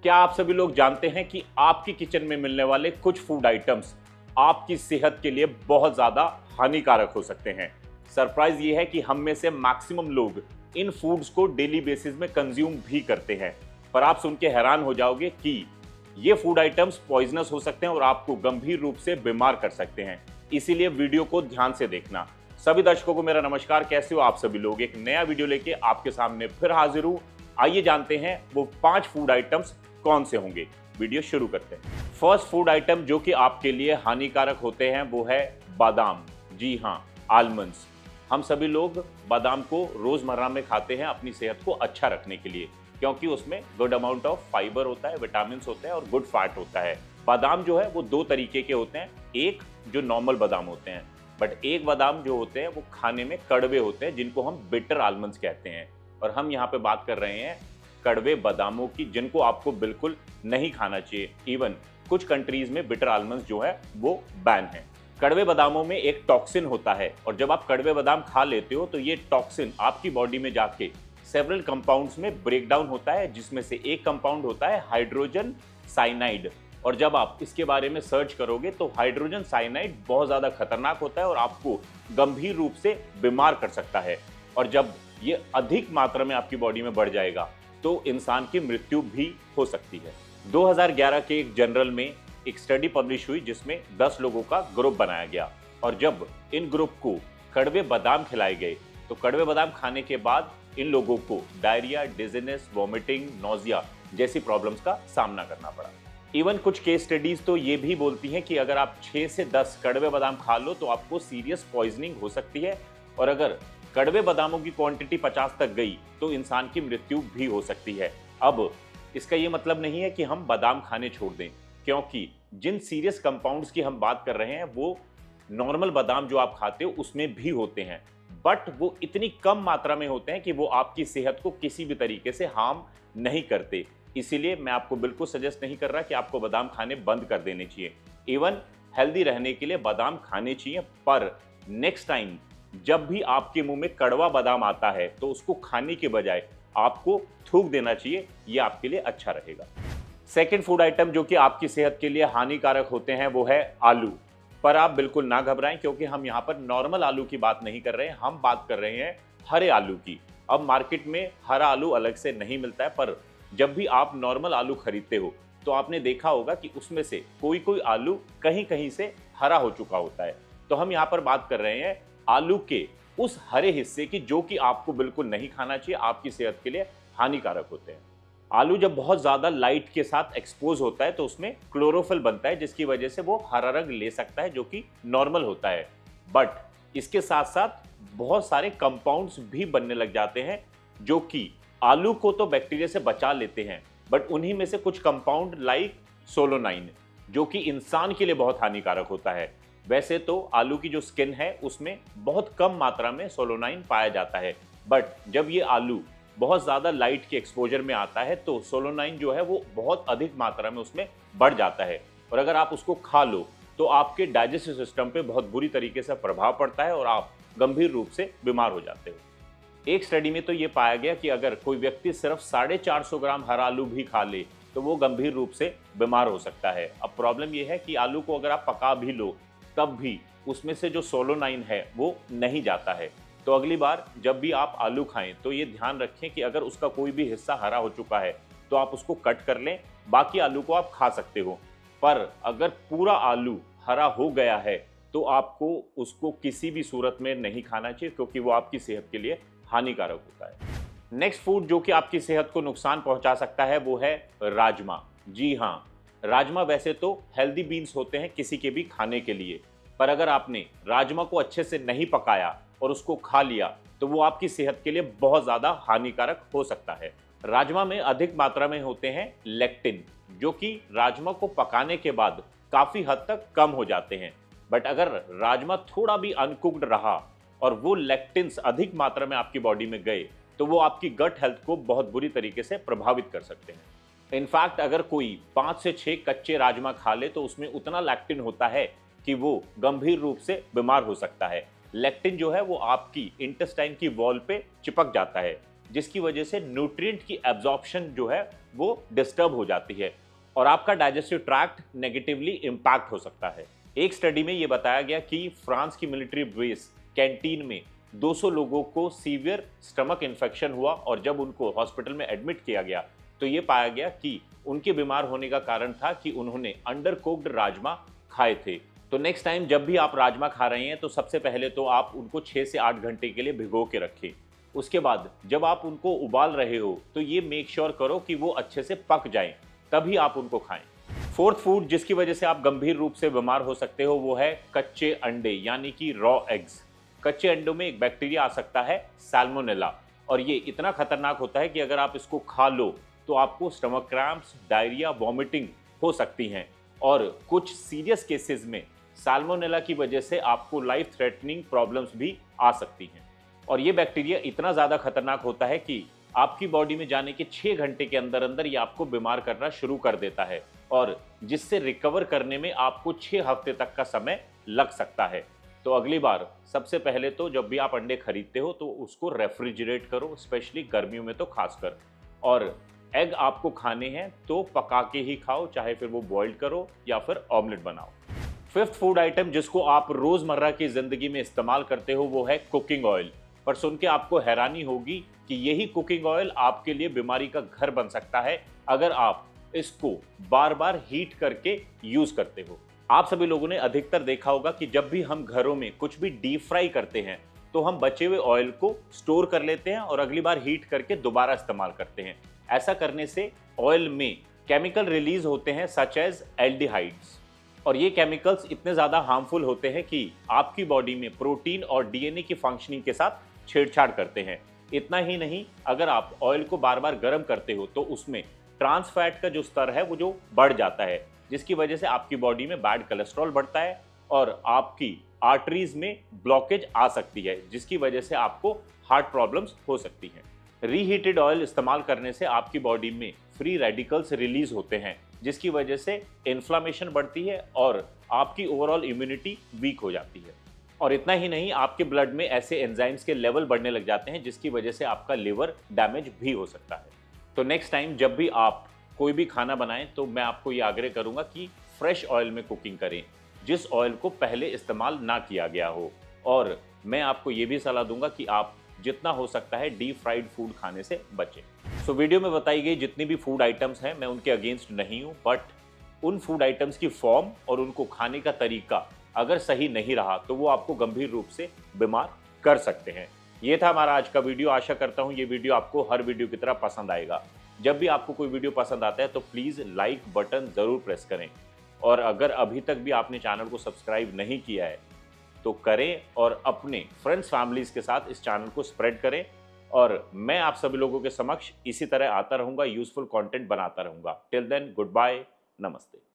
क्या आप सभी लोग जानते हैं कि आपकी किचन में मिलने वाले कुछ फूड आइटम्स आपकी सेहत के लिए बहुत ज्यादा हानिकारक हो सकते हैं। सरप्राइज ये है कि हम में से मैक्सिमम लोग इन फूड्स को डेली बेसिस में कंज्यूम भी करते हैं, पर आप सुन के हैरान हो जाओगे कि ये फूड आइटम्स पॉइजनस हो सकते हैं और आपको गंभीर रूप से बीमार कर सकते हैं। इसीलिए वीडियो को ध्यान से देखना। सभी दर्शकों को मेरा नमस्कार। कैसे हो आप सभी लोग? एक नया वीडियो लेके आपके सामने फिर हाजिर हूं। आइए जानते हैं वो 5 फूड आइटम्स कौन से होंगे। वीडियो शुरू करते हैं। फर्स्ट फूड आइटम जो कि आपके लिए हानिकारक होते हैं वो है बादाम। जी हाँ, आलमंड्स। हम सभी लोग बादाम को रोजमर्रा में खाते हैं अपनी सेहत को अच्छा रखने के लिए, क्योंकि उसमें गुड अमाउंट ऑफ फाइबर होता है, विटामिन होते हैं और गुड फैट होता है। बादाम जो है वो 2 तरीके के होते हैं। एक जो नॉर्मल बादाम होते हैं, बट एक बादाम जो होते हैं वो खाने में कड़वे होते हैं, जिनको हम बिटर आलमंड्स कहते हैं। और हम यहाँ पे बात कर रहे हैं कड़वे बादामों की, जिनको आपको बिल्कुल नहीं खाना चाहिए। इवन कुछ कंट्रीज में बिटर आलमंड्स जो है वो बैन है। कड़वे बादामों में एक टॉक्सिन होता है और जब आप कड़वे बादाम खा लेते हो तो ये टॉक्सिन आपकी बॉडी में जाके सेवरल कंपाउंड्स में ब्रेक डाउन होता है, जिसमें से एक कंपाउंड होता है हाइड्रोजन साइनाइड। और जब आप इसके बारे में सर्च करोगे तो हाइड्रोजन साइनाइड बहुत ज़्यादा खतरनाक होता है और आपको गंभीर रूप से बीमार कर सकता है। और जब ये अधिक मात्रा में आपकी बॉडी में बढ़ जाएगा तो इंसान की मृत्यु भी हो सकती है। 2011 के एक जर्नल में एक स्टडी पब्लिश हुई जिसमें 10 लोगों का ग्रुप बनाया गया, और जब इन ग्रुप को कड़वे बादाम खिलाए गए तो कड़वे बादाम खाने के बाद इन लोगों को डायरिया, डिजीनेस, वॉमिटिंग, नोजिया जैसी प्रॉब्लम्स का सामना करना पड़ा। इवन कुछ केस स्टडीज तो ये भी बोलती हैं कि अगर आप 6 से 10 कड़वे बादाम खा लो तो आपको सीरियस पॉइजनिंग हो सकती है, और अगर कड़वे बादामों की क्वांटिटी 50 तक गई तो इंसान की मृत्यु भी हो सकती है। अब इसका ये मतलब नहीं है कि हम बादाम खाने छोड़ दें, क्योंकि जिन सीरियस कंपाउंड्स की हम बात कर रहे हैं वो नॉर्मल बादाम जो आप खाते हो उसमें भी होते हैं, बट वो इतनी कम मात्रा में होते हैं कि वो आपकी सेहत को किसी भी तरीके से हार्म नहीं करते। इसीलिए मैं आपको बिल्कुल सजेस्ट नहीं कर रहा कि आपको बादाम खाने बंद कर देने चाहिए। इवन हेल्दी रहने के लिए बादाम खाने चाहिए, पर नेक्स्ट टाइम जब भी आपके मुंह में कड़वा बादाम आता है तो उसको खाने के बजाय आपको थूक देना चाहिए। ये आपके लिए अच्छा रहेगा। सेकंड फूड आइटम जो कि आपकी सेहत के लिए हानिकारक होते हैं वो है आलू। पर आप बिल्कुल ना घबराएं, क्योंकि हम यहाँ पर नॉर्मल आलू की बात नहीं कर रहे हैं, हम बात कर रहे हैं हरे आलू की। अब मार्केट में हरा आलू अलग से नहीं मिलता है, पर जब भी आप नॉर्मल आलू खरीदते हो तो आपने देखा होगा कि उसमें से कोई कोई आलू कहीं कहीं से हरा हो चुका होता है। तो हम यहाँ पर बात कर रहे हैं आलू के उस हरे हिस्से की जो कि आपको बिल्कुल नहीं खाना चाहिए, आपकी सेहत के लिए हानिकारक होते हैं। आलू जब बहुत ज्यादा लाइट के साथ एक्सपोज होता है तो उसमें क्लोरोफिल बनता है, जिसकी वजह से वो हरा रंग ले सकता है, जो कि नॉर्मल होता है। बट इसके साथ साथ बहुत सारे कंपाउंड्स भी बनने लग जाते हैं जो कि आलू को तो बैक्टीरिया से बचा लेते हैं, बट उन्हीं में से कुछ कंपाउंड लाइक सोलोनाइन जो कि इंसान के लिए बहुत हानिकारक होता है। वैसे तो आलू की जो स्किन है उसमें बहुत कम मात्रा में सोलोनाइन पाया जाता है, बट जब ये आलू बहुत ज़्यादा लाइट के एक्सपोजर में आता है तो सोलोनाइन जो है वो बहुत अधिक मात्रा में उसमें बढ़ जाता है, और अगर आप उसको खा लो तो आपके डाइजेस्टिव सिस्टम पे बहुत बुरी तरीके से प्रभाव पड़ता है और आप गंभीर रूप से बीमार हो जाते हो। एक स्टडी में तो ये पाया गया कि अगर कोई व्यक्ति सिर्फ 450 ग्राम हरा आलू भी खा ले तो वो गंभीर रूप से बीमार हो सकता है। अब प्रॉब्लम ये है कि आलू को अगर आप पका भी लो तब भी उसमें से जो सोलोनाइन है वो नहीं जाता है। तो अगली बार जब भी आप आलू खाएं तो ये ध्यान रखें कि अगर उसका कोई भी हिस्सा हरा हो चुका है तो आप उसको कट कर लें, बाकी आलू को आप खा सकते हो। पर अगर पूरा आलू हरा हो गया है तो आपको उसको किसी भी सूरत में नहीं खाना चाहिए, क्योंकि वो आपकी सेहत के लिए हानिकारक होता है। नेक्स्ट फूड जो कि आपकी सेहत को नुकसान पहुंचा सकता है वो है राजमा। जी हाँ, राजमा वैसे तो हेल्दी बीन्स होते हैं किसी के भी खाने के लिए, पर अगर आपने राजमा को अच्छे से नहीं पकाया और उसको खा लिया तो वो आपकी सेहत के लिए बहुत ज़्यादा हानिकारक हो सकता है। राजमा में अधिक मात्रा में होते हैं लेक्टिन, जो कि राजमा को पकाने के बाद काफ़ी हद तक कम हो जाते हैं। बट अगर राजमा थोड़ा भी अनकुक्ड रहा और वो लेक्टिन्स अधिक मात्रा में आपकी बॉडी में गए तो वो आपकी गट हेल्थ को बहुत बुरी तरीके से प्रभावित कर सकते हैं। इनफैक्ट अगर कोई 5 से 6 कच्चे राजमा खा ले तो उसमें उतना लैक्टिन होता है कि वो गंभीर रूप से बीमार हो सकता है। लेक्टिन जो है वो आपकी इंटेस्टाइन की वॉल पे चिपक जाता है, जिसकी वजह से न्यूट्रिएंट की एब्जॉर्प्शन जो है वो डिस्टर्ब हो जाती है और आपका डाइजेस्टिव ट्रैक्ट नेगेटिवली इम्पैक्ट हो सकता है। एक स्टडी में ये बताया गया कि फ्रांस की मिलिट्री बेस कैंटीन में 200 लोगों को सीवियर स्टमक इन्फेक्शन हुआ और जब उनको हॉस्पिटल में एडमिट किया गया तो ये पाया गया कि उनके बीमार होने का कारण था कि उन्होंने अंडर कुक्ड राजमा खाए थे। तो नेक्स्ट टाइम जब भी आप राजमा खा रहे हैं तो सबसे पहले तो आप उनको 6 से 8 घंटे के लिए भिगो के रखें। उसके बाद जब आप उनको उबाल रहे हो तो ये मेक श्योर करो कि वो अच्छे से पक जाएं, तभी आप उनको खाएं। फोर्थ फूड जिसकी वजह से आप गंभीर रूप से बीमार हो सकते हो वो है कच्चे अंडे यानी कि रॉ एग्स। कच्चे अंडों में एक बैक्टीरिया आ सकता है सैल्मोनेला और ये इतना खतरनाक होता है कि अगर आप इसको खा लो तो आपको स्टमक क्रैम्प्स, डायरिया, वॉमिटिंग हो सकती हैं और कुछ सीरियस केसेस में सैल्मोनेला की वजह से आपको लाइफ थ्रेटनिंग प्रॉब्लम्स भी आ सकती हैं। और ये बैक्टीरिया इतना ज़्यादा खतरनाक होता है कि आपकी बॉडी में जाने के 6 घंटे के अंदर अंदर ये आपको बीमार करना शुरू कर देता है और जिससे रिकवर करने में आपको 6 हफ्ते तक का समय लग सकता है। तो अगली बार सबसे पहले तो जब भी आप अंडे खरीदते हो तो उसको रेफ्रिजरेट करो, स्पेशली गर्मियों में तो खासकर। और एग आपको खाने हैं तो पका के ही खाओ, चाहे फिर वो बॉइल्ड करो या फिर ऑमलेट बनाओ। फिफ्थ फूड आइटम जिसको आप रोजमर्रा की जिंदगी में इस्तेमाल करते हो वो है कुकिंग ऑयल। पर सुन के आपको हैरानी होगी कि यही कुकिंग ऑयल आपके लिए बीमारी का घर बन सकता है अगर आप इसको बार बार हीट करके यूज करते हो। आप सभी लोगों ने अधिकतर देखा होगा कि जब भी हम घरों में कुछ भी डीप फ्राई करते हैं तो हम बचे हुए ऑयल को स्टोर कर लेते हैं और अगली बार हीट करके दोबारा इस्तेमाल करते हैं। ऐसा करने से ऑयल में केमिकल रिलीज होते हैं सच एज एल्डिहाइड्स और ये केमिकल्स इतने ज़्यादा हार्मफुल होते हैं कि आपकी बॉडी में प्रोटीन और डीएनए की फंक्शनिंग के साथ छेड़छाड़ करते हैं। इतना ही नहीं, अगर आप ऑयल को बार बार गर्म करते हो तो उसमें ट्रांस फैट का जो स्तर है वो जो बढ़ जाता है, जिसकी वजह से आपकी बॉडी में बैड कोलेस्ट्रॉल बढ़ता है और आपकी आर्टरीज में ब्लॉकेज आ सकती है, जिसकी वजह से आपको हार्ट प्रॉब्लम्स हो सकती हैं। रीहीटेड ऑयल इस्तेमाल करने से आपकी बॉडी में फ्री रेडिकल्स रिलीज होते हैं, जिसकी वजह से इन्फ्लामेशन बढ़ती है और आपकी ओवरऑल इम्यूनिटी वीक हो जाती है। और इतना ही नहीं, आपके ब्लड में ऐसे एंजाइम्स के लेवल बढ़ने लग जाते हैं जिसकी वजह से आपका लिवर डैमेज भी हो सकता है। तो नेक्स्ट टाइम जब भी आप कोई भी खाना बनाएं तो मैं आपको ये आग्रह करूंगा कि फ्रेश ऑयल में कुकिंग करें, जिस ऑयल को पहले इस्तेमाल ना किया गया हो। और मैं आपको ये भी सलाह दूंगा कि आप जितना हो सकता है डीप फ्राइड फूड खाने से बचें। सो वीडियो में बताई गई जितनी भी फूड आइटम्स हैं मैं उनके अगेंस्ट नहीं हूं, बट उन फूड आइटम्स की फॉर्म और उनको खाने का तरीका अगर सही नहीं रहा तो वो आपको गंभीर रूप से बीमार कर सकते हैं। ये था हमारा आज का वीडियो। आशा करता हूं ये वीडियो आपको हर वीडियो की तरह पसंद आएगा। जब भी आपको कोई वीडियो पसंद आता है तो प्लीज़ लाइक बटन ज़रूर प्रेस करें और अगर अभी तक भी आपने चैनल को सब्सक्राइब नहीं किया है तो करें और अपने फ्रेंड्स फैमिलीज़ के साथ इस चैनल को स्प्रेड करें। और मैं आप सभी लोगों के समक्ष इसी तरह आता रहूँगा, यूजफुल कंटेंट बनाता रहूँगा। टिल देन, गुड बाय, नमस्ते।